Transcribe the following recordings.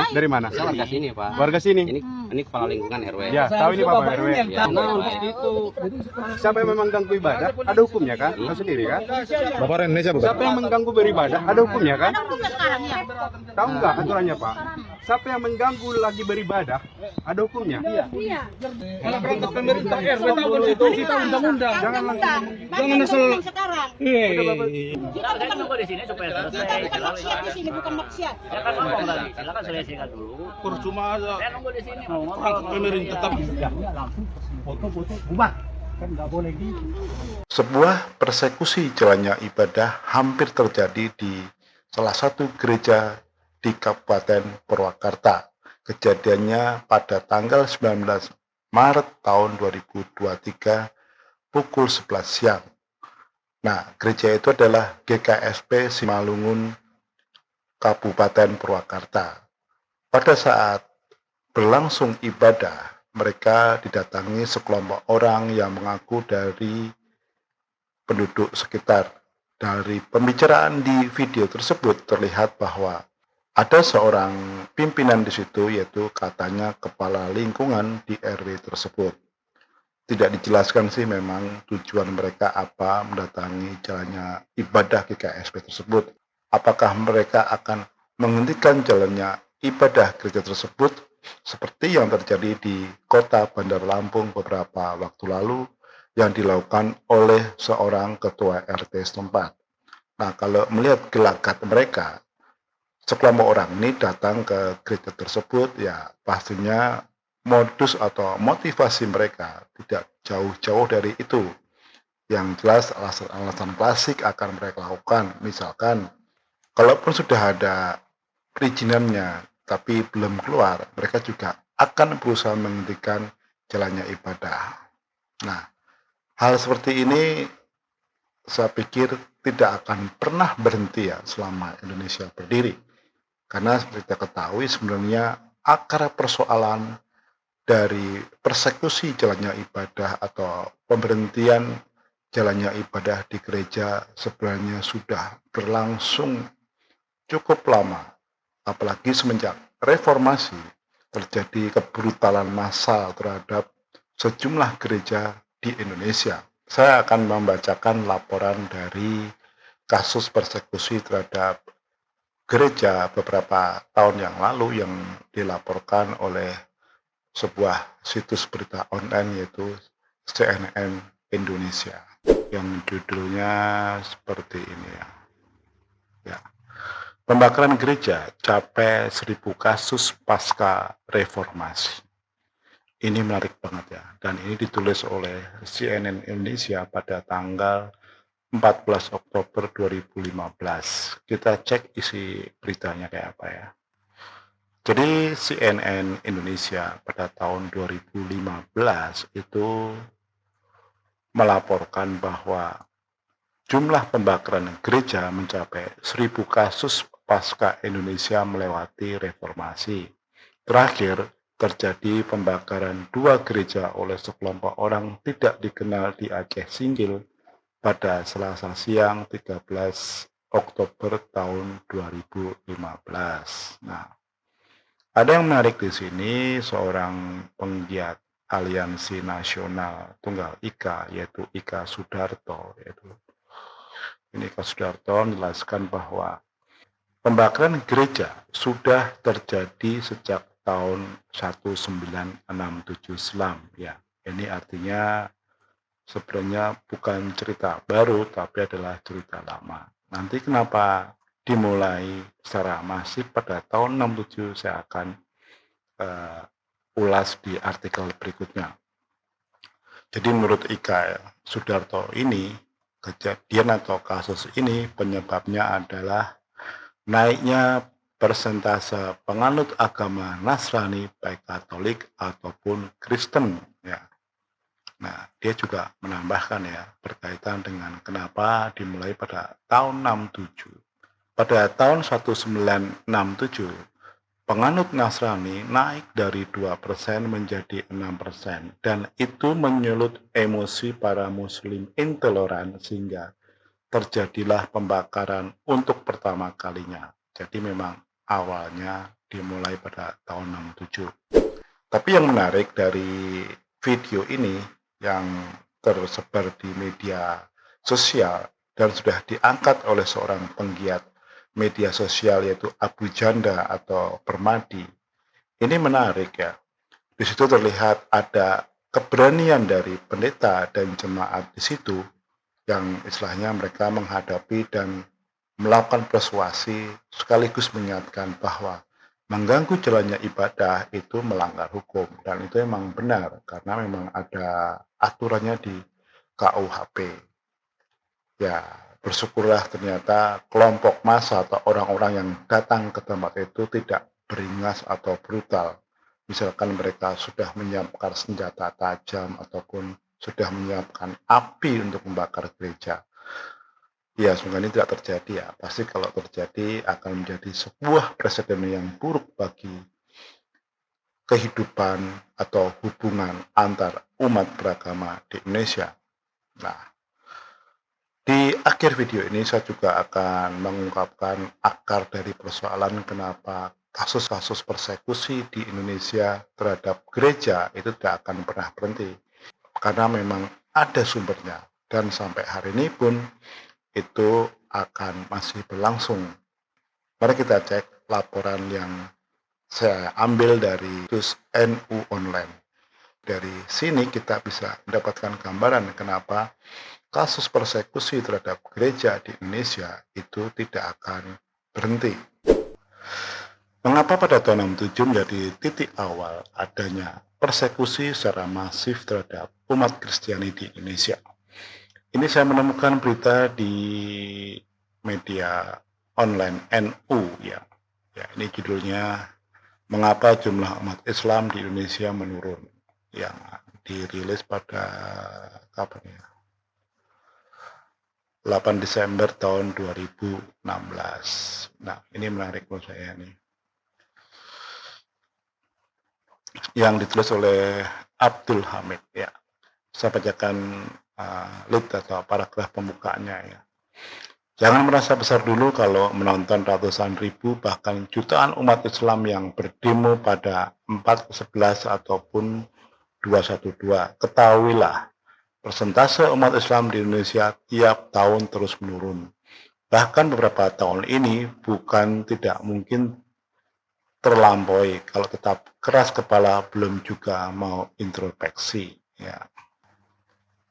Hah? Dari mana? Saya warga sini, Pak. Warga sini. Ini kepala lingkungan RW. Ya, tahu ini Bapak RW. Ya, Siapa yang mengganggu ibadah? Ada hukumnya kan? Tahu sendiri kan? Bapak orang Indonesia bukan? Siapa yang mengganggu beribadah? Ada hukumnya kan? Ada hukumnya sekarang ya. Tahu nggak aturannya Pak? Siapa yang mengganggu lagi beribadah? Ada hukumnya. Iya. Kalau perangkat pemerintah RW tahu konstitusi, tahu undang-undang. Jangan Jangan asal sekarang. Kita kan nunggu di sini supaya Kita selesai. bukan maksiat di sini, bukan maksiat. Ya kan ngomong tadi, silakan selesaikan dulu. Percuma aja. Saya nunggu di sini mau Perangkat pemerintah tetap. Sebuah persekusi jalannya ibadah hampir terjadi di salah satu gereja di Kabupaten Purwakarta. Kejadiannya pada tanggal 19 Maret tahun 2023 pukul 11 siang. Nah, gereja itu adalah GKSP Simalungun Kabupaten Purwakarta. Pada saat berlangsung ibadah, mereka didatangi sekelompok orang yang mengaku dari penduduk sekitar. Dari pembicaraan di video tersebut terlihat bahwa ada seorang pimpinan di situ, yaitu katanya kepala lingkungan di RW tersebut. Tidak dijelaskan sih memang tujuan mereka apa mendatangi jalannya ibadah GKSP tersebut. Apakah mereka akan menghentikan jalannya ibadah gereja tersebut seperti yang terjadi di kota Bandar Lampung beberapa waktu lalu yang dilakukan oleh seorang ketua RT setempat. Nah, kalau melihat gelagat mereka, sekelompok orang ini datang ke gereja tersebut, ya pastinya modus atau motivasi mereka tidak jauh-jauh dari itu. Yang jelas alasan-alasan klasik akan mereka lakukan. Misalkan, kalaupun sudah ada perizinannya, tapi belum keluar, mereka juga akan berusaha menghentikan jalannya ibadah. Nah, hal seperti ini saya pikir tidak akan pernah berhenti ya selama Indonesia berdiri. Karena seperti kita ketahui sebenarnya akar persoalan dari persekusi jalannya ibadah atau pemberhentian jalannya ibadah di gereja sebenarnya sudah berlangsung cukup lama. Apalagi semenjak reformasi terjadi kebrutalan massal terhadap sejumlah gereja di Indonesia. Saya akan membacakan laporan dari kasus persekusi terhadap gereja beberapa tahun yang lalu yang dilaporkan oleh sebuah situs berita online yaitu CNN Indonesia yang judulnya seperti ini ya. Pembakaran gereja capai 1000 kasus pasca reformasi. Ini menarik banget ya, dan ini ditulis oleh CNN Indonesia pada tanggal 14 Oktober 2015. Kita cek isi beritanya kayak apa ya. Jadi CNN Indonesia pada tahun 2015 itu melaporkan bahwa jumlah pembakaran gereja mencapai 1000 kasus pasca Indonesia melewati reformasi. Terakhir, terjadi pembakaran 2 gereja oleh sekelompok orang tidak dikenal di Aceh Singgil pada Selasa siang 13 Oktober tahun 2015. Nah, ada yang menarik di sini, seorang penggiat Aliansi Nasional Tunggal Ika, yaitu Ika Sudarto. Ini Ika Sudarto menjelaskan bahwa pembakaran gereja sudah terjadi sejak tahun 1967 silam. Ya, ini artinya sebenarnya bukan cerita baru, tapi adalah cerita lama. Nanti kenapa dimulai secara masif pada tahun 67, saya akan ulas di artikel berikutnya. Jadi menurut Ika Sudarto ini, kejadian atau kasus ini penyebabnya adalah naiknya persentase penganut agama Nasrani baik Katolik ataupun Kristen ya. Nah, dia juga menambahkan ya berkaitan dengan kenapa dimulai pada tahun 67. Pada tahun 1967, penganut Nasrani naik dari 2% menjadi 6% dan itu menyulut emosi para muslim intoleran sehingga terjadilah pembakaran untuk pertama kalinya. Jadi memang awalnya dimulai pada tahun 67. Tapi yang menarik dari video ini yang tersebar di media sosial dan sudah diangkat oleh seorang penggiat media sosial yaitu Abu Janda atau Permadi. Ini menarik ya. Di situ terlihat ada keberanian dari pendeta dan jemaat di situ yang istilahnya mereka menghadapi dan melakukan persuasi sekaligus mengingatkan bahwa mengganggu jalannya ibadah itu melanggar hukum dan itu memang benar karena memang ada aturannya di KUHP. Ya, bersyukurlah ternyata kelompok massa atau orang-orang yang datang ke tempat itu tidak beringas atau brutal. Misalkan mereka sudah menyiapkan senjata tajam ataupun sudah menyiapkan api untuk membakar gereja. Ya, semoga ini tidak terjadi ya. Pasti kalau terjadi akan menjadi sebuah presiden yang buruk bagi kehidupan atau hubungan antar umat beragama di Indonesia. Nah, di akhir video ini saya juga akan mengungkapkan akar dari persoalan kenapa kasus-kasus persekusi di Indonesia terhadap gereja itu tidak akan pernah berhenti. Karena memang ada sumbernya dan sampai hari ini pun itu akan masih berlangsung. Mari kita cek laporan yang saya ambil dari situs NU Online. Dari sini kita bisa mendapatkan gambaran kenapa kasus persekusi terhadap gereja di Indonesia itu tidak akan berhenti. Mengapa pada tahun 67 menjadi titik awal adanya persekusi secara masif terhadap umat Kristiani di Indonesia? Ini saya menemukan berita di media online NU ya. Ya, ini judulnya Mengapa Jumlah Umat Islam di Indonesia Menurun, yang dirilis pada kapan ya? 8 Desember tahun 2016. Nah, ini menarik menurut saya nih. Yang ditulis oleh Abdul Hamid ya. Saya bacakan lead atau paragraf pembukaannya ya. Jangan merasa besar dulu kalau menonton ratusan ribu bahkan jutaan umat Islam yang berdemo pada 4/11 ataupun 212. Ketahuilah, persentase umat Islam di Indonesia tiap tahun terus menurun. Bahkan beberapa tahun ini bukan tidak mungkin terlampaui kalau tetap keras kepala belum juga mau introspeksi ya.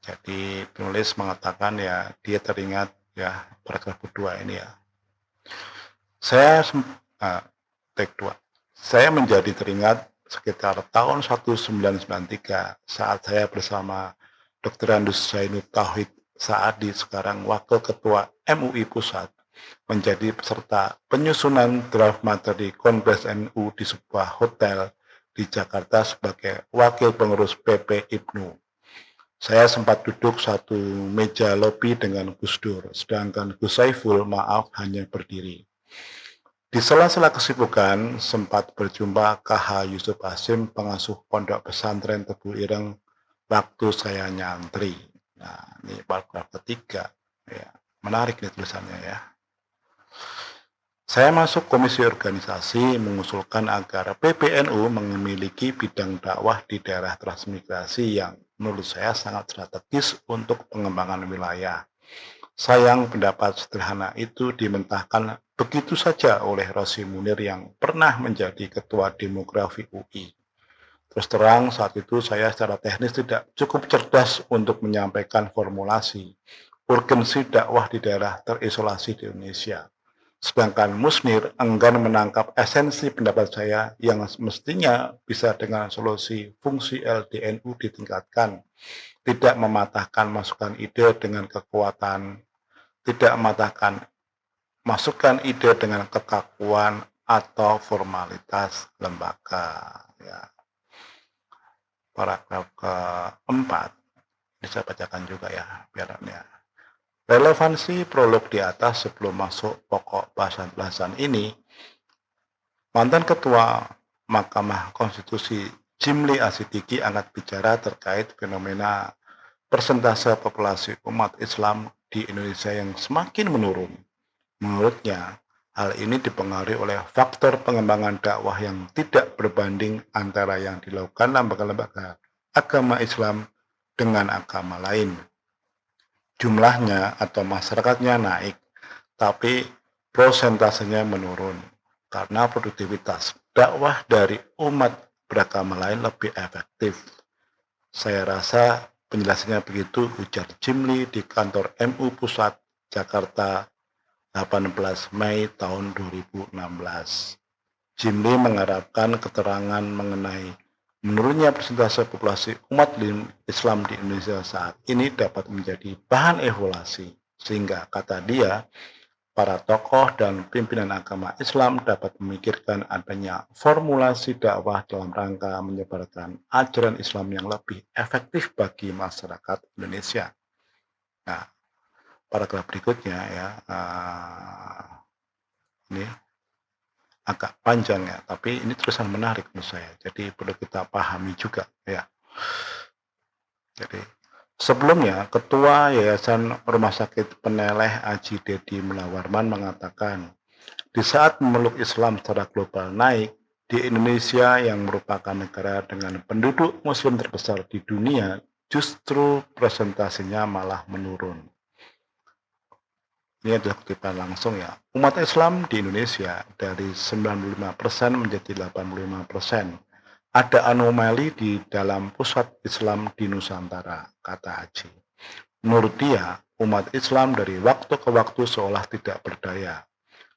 Jadi penulis mengatakan ya dia teringat ya paragraf kedua ini ya. Saya menjadi teringat sekitar tahun 1993 saat saya bersama Dr. Andus Zainul Tauhid Saadi, sekarang Wakil Ketua MUI Pusat, menjadi peserta penyusunan draft materi Kongres NU di sebuah hotel di Jakarta sebagai wakil pengurus PP IPNU. Saya sempat duduk satu meja lobi dengan Gus Dur, sedangkan Gus Saiful maaf hanya berdiri. Di sela-sela kesibukan sempat berjumpa KH Yusuf Hasim, pengasuh pondok pesantren Tebu Ireng waktu saya nyantri. Nah, ini paragraf ketiga. Ya, menarik nih tulisannya ya. Saya masuk komisi organisasi mengusulkan agar PPNU memiliki bidang dakwah di daerah transmigrasi yang menurut saya sangat strategis untuk pengembangan wilayah. Sayang pendapat sederhana itu dimentahkan begitu saja oleh Rosi Munir yang pernah menjadi ketua demografi UI. Terus terang saat itu saya secara teknis tidak cukup cerdas untuk menyampaikan formulasi urgensi dakwah di daerah terisolasi di Indonesia. Sedangkan Musnir enggan menangkap esensi pendapat saya yang mestinya bisa dengan solusi fungsi LDNU ditingkatkan, tidak mematahkan masukan ide dengan kekuatan, tidak mematahkan masukan ide dengan kekakuan atau formalitas lembaga. Ya. Paragraf keempat, ini saya bacakan juga ya, biarnya. Relevansi prolog di atas sebelum masuk pokok bahasan-bahasan ini, mantan Ketua Mahkamah Konstitusi Jimli Asidiki angkat bicara terkait fenomena persentase populasi umat Islam di Indonesia yang semakin menurun. Menurutnya, Hal ini dipengaruhi oleh faktor pengembangan dakwah yang tidak berbanding antara yang dilakukan lembaga-lembaga agama Islam dengan agama lain. Jumlahnya atau masyarakatnya naik, tapi prosentasenya menurun karena produktivitas dakwah dari umat beragama lain lebih efektif. Saya rasa penjelasannya begitu, ujar Jimli di kantor MU Pusat Jakarta 18 Mei tahun 2016. Jimli mengharapkan keterangan mengenai menurunnya persentase populasi umat Islam di Indonesia saat ini dapat menjadi bahan evaluasi, sehingga kata dia, para tokoh dan pimpinan agama Islam dapat memikirkan adanya formulasi dakwah dalam rangka menyebarkan ajaran Islam yang lebih efektif bagi masyarakat Indonesia. Nah, paragraf berikutnya ya, ini agak panjang ya, tapi ini tulisan menarik menurut saya, jadi perlu kita pahami juga ya. Jadi sebelumnya, Ketua Yayasan Rumah Sakit Peneleh Aji Dedi Munawarman mengatakan, di saat memeluk Islam secara global naik, di Indonesia yang merupakan negara dengan penduduk Muslim terbesar di dunia, justru presentasinya malah menurun. Ini adalah kutipan langsung ya. Umat Islam di Indonesia dari 95% menjadi 85%. Ada anomali di dalam pusat Islam di Nusantara, kata Haji. Menurut dia, umat Islam dari waktu ke waktu seolah tidak berdaya.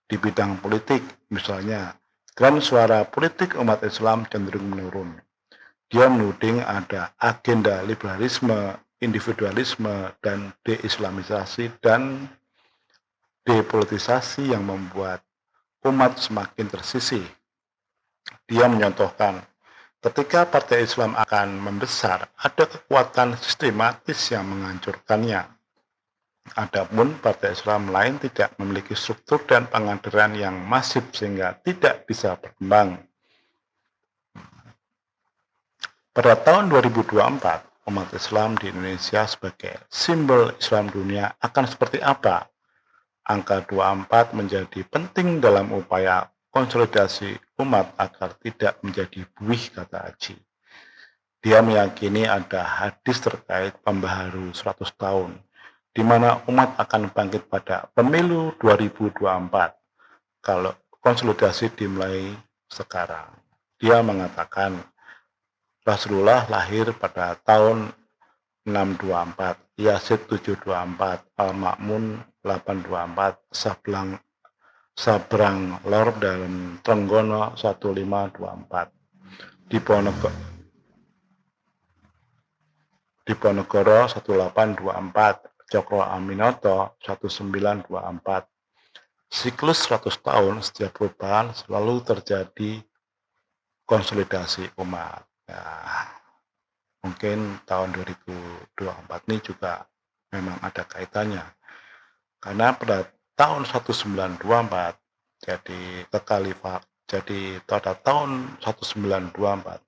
Di bidang politik, misalnya, tren suara politik umat Islam cenderung menurun. Dia menuding ada agenda liberalisme, individualisme, dan deislamisasi dan depolitisasi yang membuat umat semakin tersisih. Dia menyontohkan, ketika partai Islam akan membesar, ada kekuatan sistematis yang menghancurkannya. Adapun partai Islam lain tidak memiliki struktur dan pengadilan yang masif sehingga tidak bisa berkembang. Pada tahun 2024, umat Islam di Indonesia sebagai simbol Islam dunia akan seperti apa? Angka 24 menjadi penting dalam upaya konsolidasi umat agar tidak menjadi buih, kata Haji. Dia meyakini ada hadis terkait pembaharu 100 tahun, di mana umat akan bangkit pada pemilu 2024 kalau konsolidasi dimulai sekarang. Dia mengatakan Rasulullah lahir pada tahun 624, Yazid 724, Al-Ma'mun 824, Sabrang Lor dan Trenggono 1524. Diponegoro 1824, Cokro Aminoto 1924. Siklus 100 tahun setiap perubahan selalu terjadi konsolidasi umat. Nah, mungkin tahun 2024 ini juga memang ada kaitannya. Karena pada tahun 1924 jadi pada tahun 1924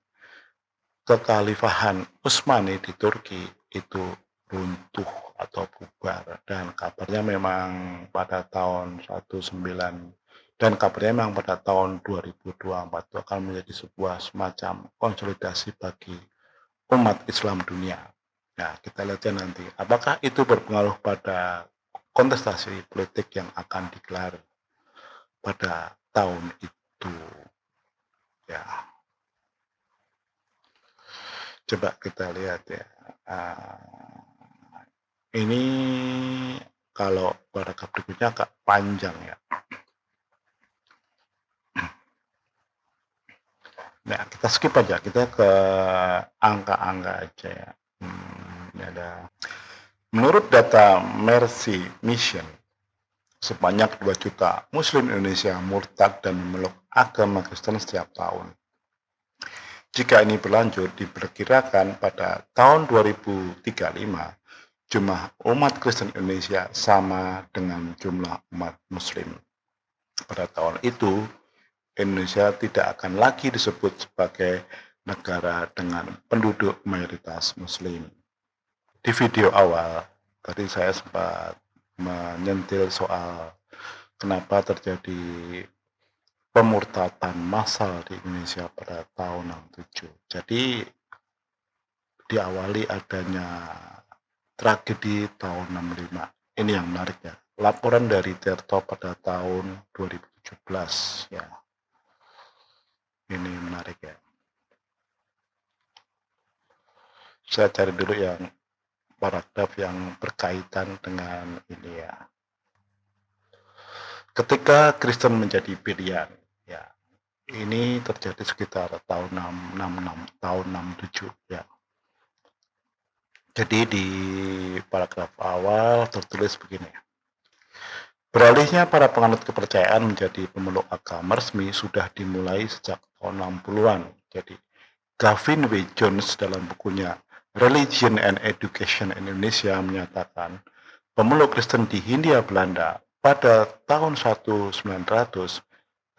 kekhalifahan Utsmani di Turki itu runtuh atau bubar, dan kabarnya memang pada tahun 2024 itu akan menjadi sebuah semacam konsolidasi bagi umat Islam dunia. Nah, kita lihat nanti apakah itu berpengaruh pada kontestasi politik yang akan digelar pada tahun itu. Ya, coba kita lihat ya. Ini kalau paragraf berikutnya agak panjang ya. Nah, kita skip aja, kita ke angka-angka aja ya. Ini ada. Menurut data Mercy Mission, sebanyak 2 juta Muslim Indonesia murtad dan memeluk agama Kristen setiap tahun. Jika ini berlanjut, diperkirakan pada tahun 2035, jumlah umat Kristen Indonesia sama dengan jumlah umat Muslim. Pada tahun itu, Indonesia tidak akan lagi disebut sebagai negara dengan penduduk mayoritas Muslim. Di video awal, tadi saya sempat menyentil soal kenapa terjadi pemurtadan massal di Indonesia pada tahun 67. Jadi diawali adanya tragedi tahun 65. Ini yang menarik ya. Laporan dari Tirto pada tahun 2017 ya. Ini menarik ya. Saya cari dulu yang paragraf yang berkaitan dengan ini ya. Ketika Kristen menjadi pilihan, ya, ini terjadi sekitar tahun 66, tahun 67 ya. Jadi di paragraf awal tertulis begini. Beralihnya para penganut kepercayaan menjadi pemeluk agama resmi sudah dimulai sejak tahun 60-an. Jadi Gavin W. Jones dalam bukunya Religion and Education Indonesia menyatakan pemeluk Kristen di Hindia Belanda pada tahun 1900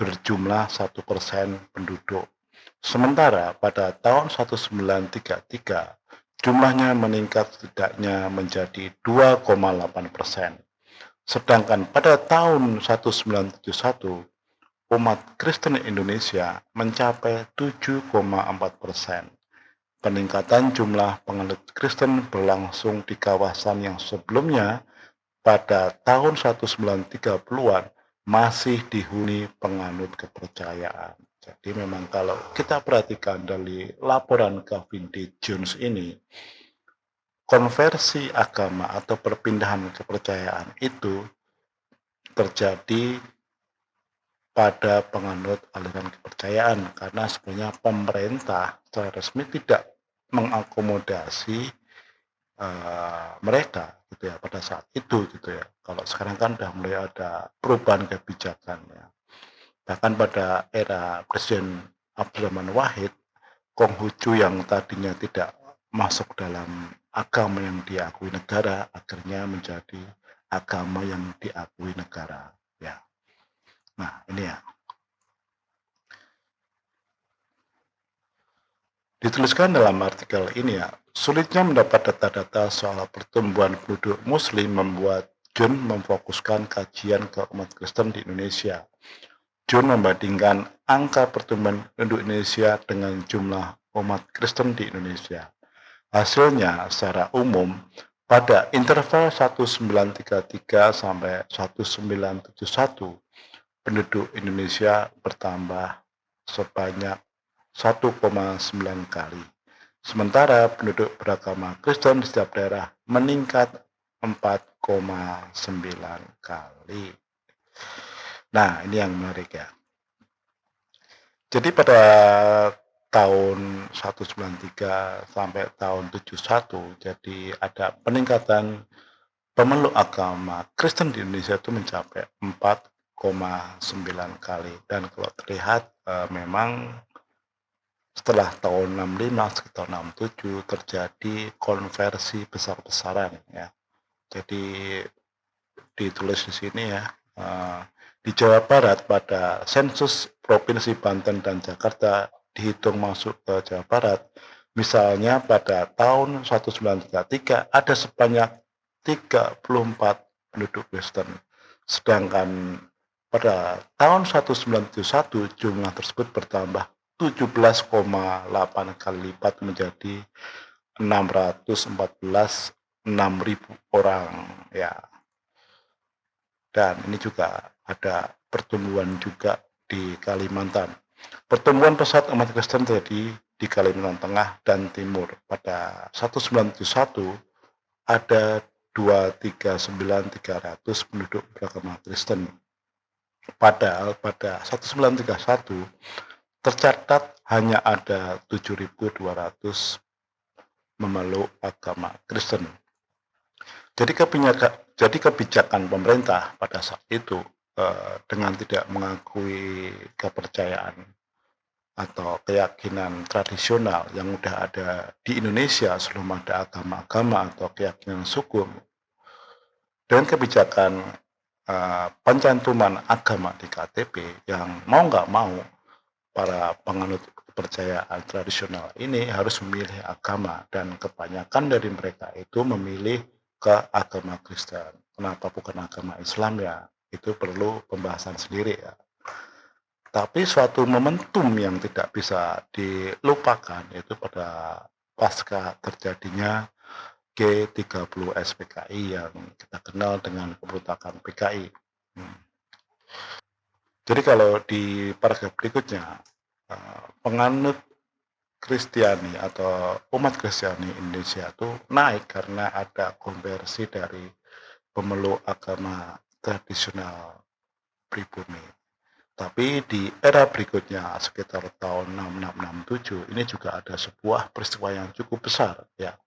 berjumlah 1% penduduk. Sementara pada tahun 1933 jumlahnya meningkat setidaknya menjadi 2,8%. Sedangkan pada tahun 1971 umat Kristen Indonesia mencapai 7,4%. Peningkatan jumlah penganut Kristen berlangsung di kawasan yang sebelumnya pada tahun 1930-an masih dihuni penganut kepercayaan. Jadi memang kalau kita perhatikan dari laporan Gavin D. Jones ini, konversi agama atau perpindahan kepercayaan itu terjadi pada penganut aliran kepercayaan karena sebenarnya pemerintah secara resmi tidak mengakomodasi mereka gitu ya pada saat itu gitu ya. Kalau sekarang kan sudah mulai ada perubahan kebijakan ya. Bahkan pada era Presiden Abdurrahman Wahid, Konghucu yang tadinya tidak masuk dalam agama yang diakui negara akhirnya menjadi agama yang diakui negara ya. Nah, ini ya. Dituliskan dalam artikel ini ya, sulitnya mendapat data-data soal pertumbuhan penduduk muslim membuat John memfokuskan kajian ke umat Kristen di Indonesia. John membandingkan angka pertumbuhan penduduk Indonesia dengan jumlah umat Kristen di Indonesia. Hasilnya secara umum pada interval 1933 sampai 1971 penduduk Indonesia bertambah sebanyak 1,9 kali. Sementara penduduk beragama Kristen di setiap daerah meningkat 4,9 kali. Nah, ini yang menarik ya. Jadi pada tahun 193 sampai tahun 71, jadi ada peningkatan pemeluk agama Kristen di Indonesia itu mencapai 4,9 kali. Dan kalau terlihat memang setelah tahun 65 sekitar 67 terjadi konversi besar-besaran ya. Jadi ditulis di sini ya. Di Jawa Barat pada sensus Provinsi Banten dan Jakarta dihitung masuk ke Jawa Barat. Misalnya pada tahun 1933 ada sebanyak 34 penduduk Kristen. Sedangkan pada tahun 1971 jumlah tersebut bertambah 17,8 kali lipat menjadi 614.000 orang ya. Dan ini juga ada pertumbuhan juga di Kalimantan. Pertumbuhan pesat umat Kristen terjadi di Kalimantan Tengah dan Timur. Pada 1971 ada 239.300 penduduk beragama Kristen. Padahal pada 1931 tercatat hanya ada 7.200 memeluk agama Kristen. Jadi kebijakan pemerintah pada saat itu dengan tidak mengakui kepercayaan atau keyakinan tradisional yang sudah ada di Indonesia sebelum ada agama-agama atau keyakinan suku, dengan kebijakan pencantuman agama di KTP yang mau nggak mau para penganut kepercayaan tradisional ini harus memilih agama dan kebanyakan dari mereka itu memilih ke agama Kristen. Kenapa bukan agama Islam ya? itu perlu pembahasan sendiri ya. Tapi suatu momentum yang tidak bisa dilupakan yaitu pada pasca terjadinya G30 SPKI yang kita kenal dengan pemberontakan PKI. Jadi kalau di paragraf berikutnya, penganut Kristiani atau umat Kristiani Indonesia itu naik karena ada konversi dari pemeluk agama tradisional pribumi. Tapi di era berikutnya sekitar tahun 6667 ini juga ada sebuah peristiwa yang cukup besar ya.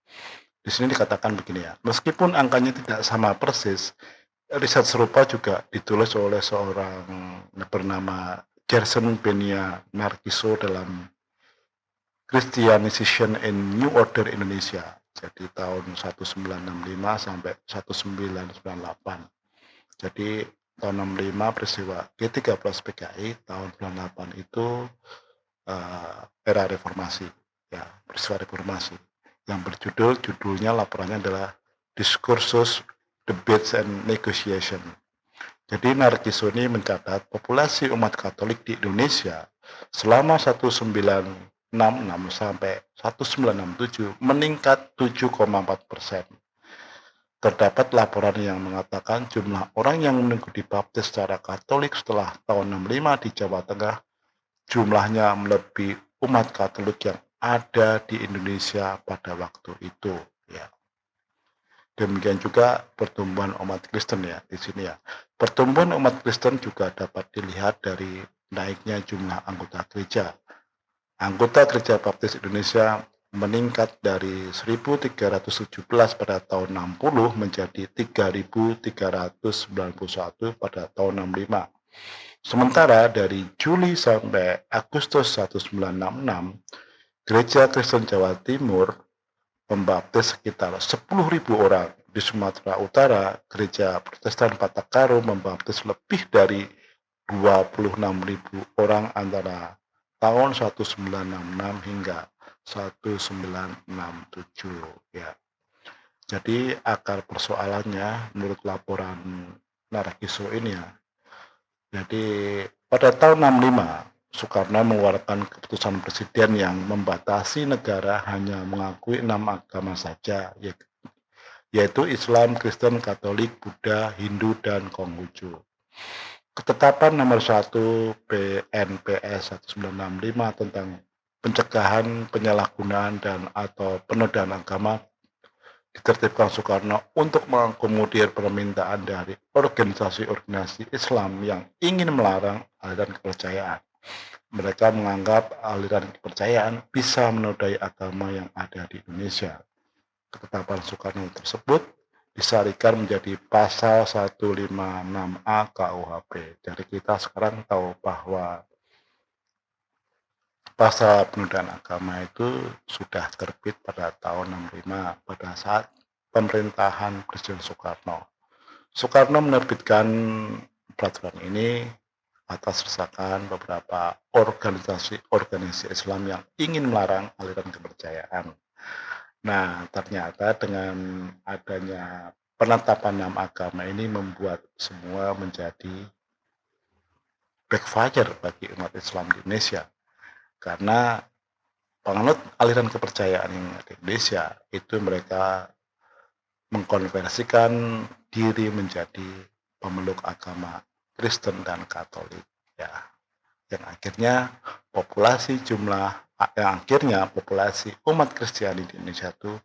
Di sini dikatakan begini ya, meskipun angkanya tidak sama persis, riset serupa juga ditulis oleh seorang bernama Gerson Benia Narciso dalam Christianization in New Order Indonesia. Jadi tahun 1965 sampai 1998. Jadi tahun 65 peristiwa G13 PKI, tahun 98 itu era reformasi, ya peristiwa reformasi yang judulnya laporannya adalah Discourses, Debates and Negotiation. Jadi Narciso ini mencatat populasi umat Katolik di Indonesia selama 1966 sampai 1967 meningkat 7,4%. Terdapat laporan yang mengatakan jumlah orang yang menunggu dibaptis secara Katolik setelah tahun 65 di Jawa Tengah jumlahnya melebihi umat Katolik yang ada di Indonesia pada waktu itu ya. Demikian juga pertumbuhan umat Kristen ya di sini ya. Pertumbuhan umat Kristen juga dapat dilihat dari naiknya jumlah anggota gereja. Anggota Gereja Baptis Indonesia meningkat dari 1.317 pada tahun 60 menjadi 3.391 pada tahun 65. Sementara dari Juli sampai Agustus 1966, Gereja Kristen Jawa Timur membaptis sekitar 10.000 orang. Di Sumatera Utara, Gereja Protestan Patakaro membaptis lebih dari 26.000 orang antara tahun 1966 hingga 1967 ya. Jadi akar persoalannya menurut laporan Narciso ini ya. Jadi pada tahun 65 Soekarno mengeluarkan keputusan presiden yang membatasi negara hanya mengakui 6 agama saja, yaitu Islam, Kristen, Katolik, Buddha, Hindu, dan Konghucu. Ketetapan nomor 1 PNPS 1965 tentang pencegahan penyalahgunaan dan atau penodaan agama ditertibkan Soekarno untuk mengakomodir permintaan dari organisasi-organisasi Islam yang ingin melarang aliran kepercayaan. Mereka menganggap aliran kepercayaan bisa menodai agama yang ada di Indonesia. Ketetapan Soekarno tersebut disarikan menjadi pasal 156A KUHP. Jadi kita sekarang tahu bahwa pasal penodaan agama itu sudah terbit pada tahun 65 pada saat pemerintahan Presiden Soekarno. Soekarno menerbitkan peraturan ini atas desakan beberapa organisasi Islam yang ingin melarang aliran kepercayaan. Nah, ternyata dengan adanya penetapan 6 agama ini membuat semua menjadi backfire bagi umat Islam di Indonesia. Karena penganut aliran kepercayaan yang ada di Indonesia itu mereka mengkonversikan diri menjadi pemeluk agama Kristen dan Katolik ya. Yang akhirnya populasi umat Kristiani di Indonesia itu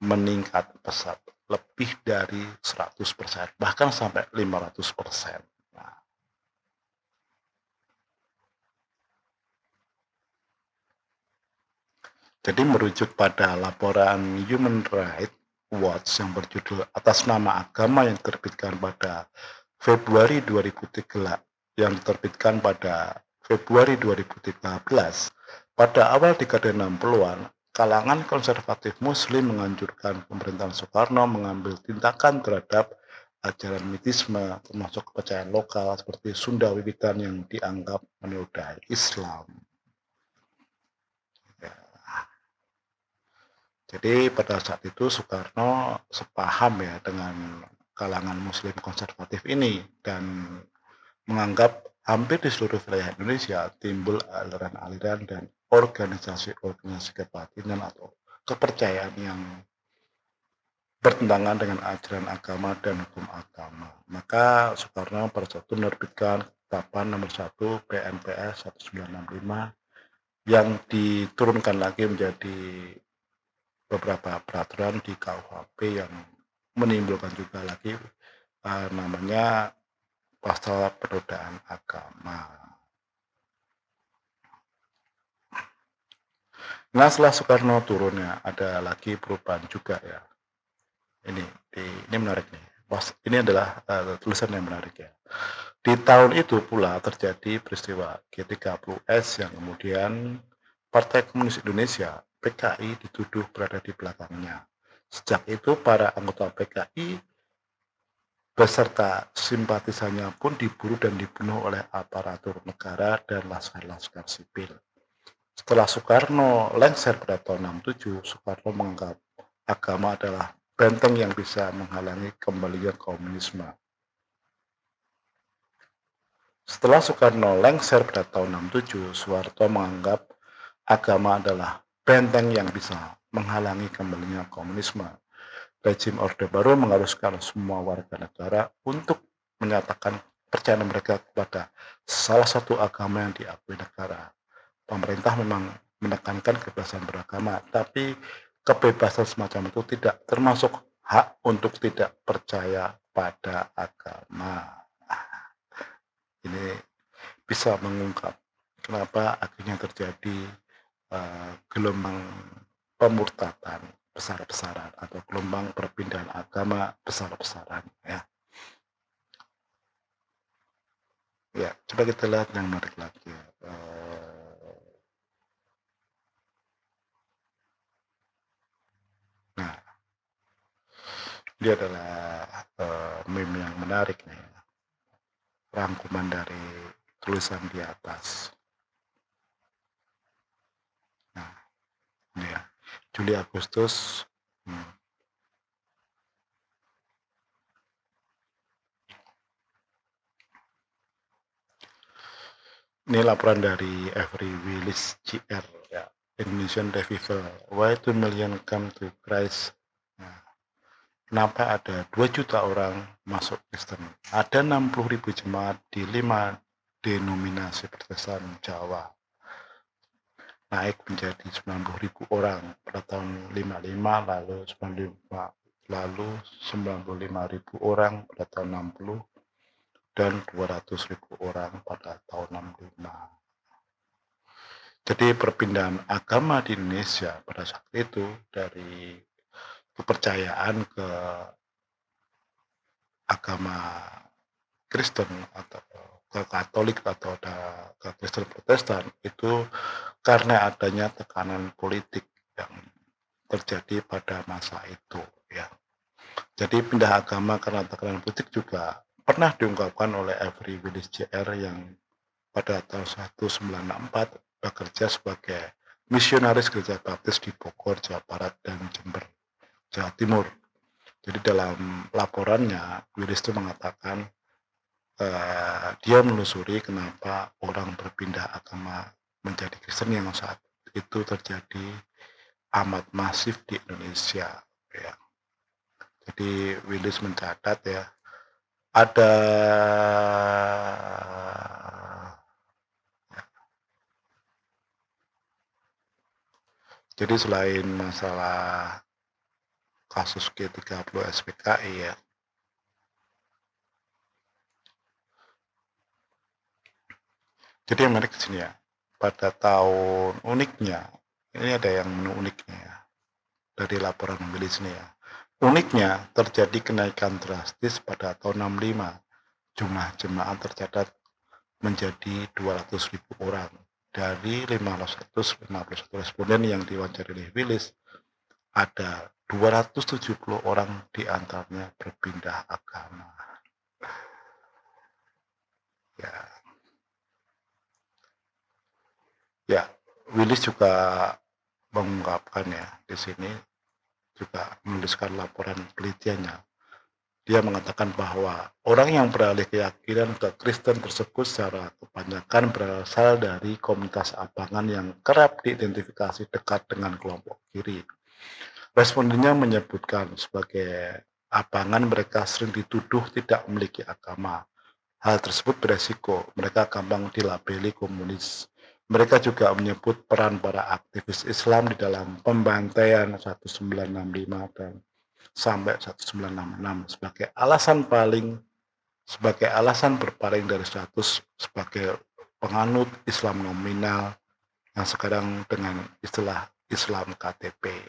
meningkat pesat lebih dari 100%, bahkan sampai 500%. Jadi merujuk pada laporan Human Rights Watch yang berjudul Atas Nama Agama yang diterbitkan pada Februari 2013, pada awal dekade 60-an, kalangan konservatif Muslim menganjurkan pemerintahan Soekarno mengambil tindakan terhadap ajaran mitisme termasuk kepercayaan lokal seperti Sunda Wiwitan yang dianggap menodai Islam. Jadi pada saat itu Soekarno sepaham ya dengan kalangan Muslim konservatif ini dan menganggap hampir di seluruh wilayah Indonesia timbul aliran-aliran dan organisasi-organisasi kebatinan atau kepercayaan yang bertentangan dengan ajaran agama dan hukum agama. Maka Soekarno pada saat itu menerbitkan Ketetapan nomor 1 PNPS 1965 yang diturunkan lagi menjadi beberapa peraturan di KUHP yang menimbulkan juga lagi namanya pasal penodaan agama. Nah, setelah Soekarno turunnya ada lagi perubahan juga ya. Ini menarik nih. Ini adalah tulisan yang menarik ya. Di tahun itu pula terjadi peristiwa G30S yang kemudian Partai Komunis Indonesia PKI dituduh berada di belakangnya. Sejak itu para anggota PKI beserta simpatisannya pun diburu dan dibunuh oleh aparatur negara dan laskar-laskar sipil. Setelah Soekarno lengser pada tahun 67, Soekarno menganggap agama adalah benteng yang bisa menghalangi kembalinya komunisme. Setelah Soekarno lengser pada tahun 67, Soeharto menganggap agama adalah benteng yang bisa menghalangi kembalinya komunisme. Rezim Orde Baru mengharuskan semua warga negara untuk menyatakan kepercayaan mereka kepada salah satu agama yang diakui negara. Pemerintah memang menekankan kebebasan beragama, tapi kebebasan semacam itu tidak termasuk hak untuk tidak percaya pada agama. Ini bisa mengungkap kenapa akhirnya terjadi gelombang pemurtadan besar-besaran atau gelombang perpindahan agama besar-besaran ya. Ya, coba kita lihat yang menarik lagi. Nah, dia adalah meme yang menarik nih. Rangkuman dari tulisan di atas. Nah, ini ya, Juli Agustus. Ini laporan dari Avery Willis JR ya, Indonesian Revival. Why 2 million come to Christ? Nah, kenapa ada 2 juta orang masuk Kristen? Ada 60.000 jemaat di 5 denominasi Protestan Jawa. Naik menjadi 90.000 orang pada tahun 55, lalu 95.000 orang pada tahun 60, dan 200.000 orang pada tahun 65. Jadi perpindahan agama di Indonesia pada saat itu dari kepercayaan ke agama Kristen atau ke Katolik atau ke Kristen Protestan itu karena adanya tekanan politik yang terjadi pada masa itu ya. Jadi pindah agama karena tekanan politik juga pernah diungkapkan oleh Avery Willis JR yang pada tahun 1964 bekerja sebagai misionaris gereja baptis di Bogor, Jawa Barat dan Jember, Jawa Timur. Jadi dalam laporannya Willis itu mengatakan dia menelusuri kenapa orang berpindah agama menjadi Kristen yang saat itu terjadi amat masif di Indonesia ya. Jadi Willis mencatat ya, ada jadi selain masalah kasus G30 SPKI ya, jadi yang menarik di sini ya, pada tahun uniknya, ini ada yang menu uniknya ya, dari laporan Willis ini ya. Uniknya terjadi kenaikan drastis pada tahun 65. Jumlah jemaat tercatat menjadi 200.000 orang. Dari 551 responden yang diwawancara oleh Willis, ada 270 orang di antaranya berpindah agama. Ya, Willis juga mengungkapkan ya di sini juga menuliskan laporan penelitiannya Dia mengatakan bahwa orang yang beralih keyakinan ke Kristen tersebut secara kebanyakan berasal dari komunitas abangan yang kerap diidentifikasi dekat dengan kelompok kiri. Respondennya menyebutkan sebagai abangan mereka sering dituduh tidak memiliki agama. Hal tersebut beresiko, mereka gampang dilabeli komunis. Mereka juga menyebut peran para aktivis Islam di dalam pembantaian 1965 dan sampai 1966 sebagai alasan berpaling dari status sebagai penganut Islam nominal yang sekarang dengan istilah Islam KTP.